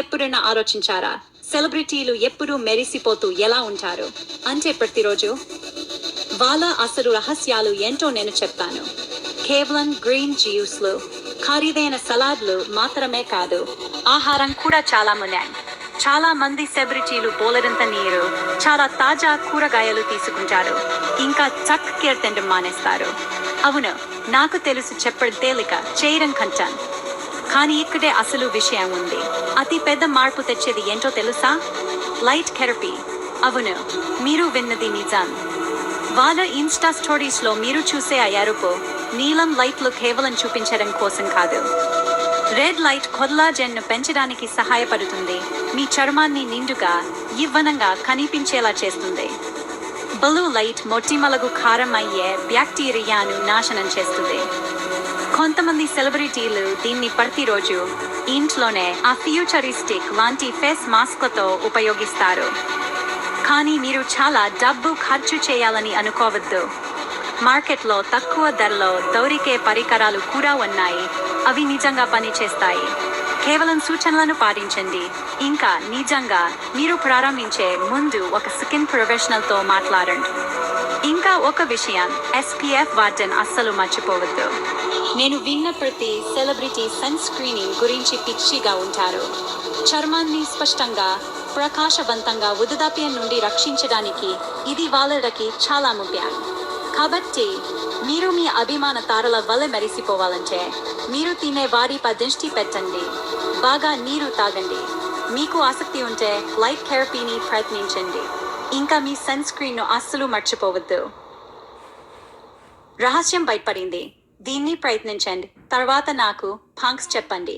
ఎప్పుడైనా ఆలోచించారా సెలబ్రిటీలు ఎప్పుడూ మెరిసిపోతూ ఎలా ఉంటారు అంటే ప్రతిరోజు వాళ్ళ అసలు రహస్యాలు ఏంటో నేను చెప్తాను. కేవలం గ్రీన్ జ్యూస్లు, ఖరీదైన సలాడ్లు మాత్రమే కాదు, ఆహారం కూడా చాలా ముఖ్యం. చాలా మంది సెలబ్రిటీలు బోలెడంత నీరు, చాలా తాజా కూరగాయలు తీసుకుంటారు, ఇంకా చక్కెర తినడం మానేస్తారు. అవును, నాకు తెలుసు చెప్పడం తేలిక, చేయడం కష్టం. కానీ ఇక్కడే అసలు విషయం ఉంది. అతి పెద్ద మార్పు తెచ్చేది ఏంటో తెలుసా? Light therapy. అవును, మీరు విన్నది నిజం. వాళ్ళ ఇన్స్టా స్టోరీస్ లో మీరు చూసే ఆ ఎరుపు, నీలం లైట్లు కేవలం చూపించడం కోసం కాదు. రెడ్ లైట్ కొల్లాజెన్ ను పెంచడానికి సహాయపడుతుంది, మీ చర్మాన్ని నిండుగా, యవ్వనంగా కనిపించేలా చేస్తుంది. బ్లూ లైట్ మొటిమలకు కారం అయ్యే బ్యాక్టీరియాను నాశనం చేస్తుంది. కొంతమంది సెలబ్రిటీలు దీన్ని ప్రతిరోజు ఇంట్లోనే ఆ ఫ్యూచరిస్టిక్ లాంటి ఫేస్ మాస్క్లతో ఉపయోగిస్తారు. కానీ మీరు చాలా డబ్బు ఖర్చు చేయాలని అనుకోవద్దు. మార్కెట్లో తక్కువ ధరలో దొరికే పరికరాలు కూడా ఉన్నాయి, అవి నిజంగా పనిచేస్తాయి. కేవలం సూచనలను పాటించండి. ఇంకా నిజంగా మీరు ప్రారంభించే ముందు ఒక స్కిన్ ప్రొఫెషనల్తో మాట్లాడండి. ఇంకా ఒక విషయం, SPF వాడటం అస్సలు మర్చిపోవద్దు. నేను విన్న ప్రతి సెలబ్రిటీ సన్ స్క్రీనింగ్ గురించి పిచ్చిగా ఉంటారు. చర్మాన్ని స్పష్టంగా, ప్రకాశవంతంగా వృద్ధాప్యం నుండి రక్షించడానికి ఇది వాళ్ళకి చాలా ముఖ్యం. కాబట్టి మీరు మీ అభిమాన తారల వల్ల మెరిసిపోవాలంటే మీరు తినే వారిపై దృష్టి పెట్టండి, బాగా నీరు తాగండి, మీకు ఆసక్తి ఉంటే లైట్ థెరపీని ప్రయత్నించండి, ఇంకా మీ సన్ స్క్రీన్ను అస్సలు మర్చిపోవద్దు. రహస్యం బయటపడింది, దీన్ని ప్రయత్నించండి, తర్వాత నాకు థాంక్స్ చెప్పండి.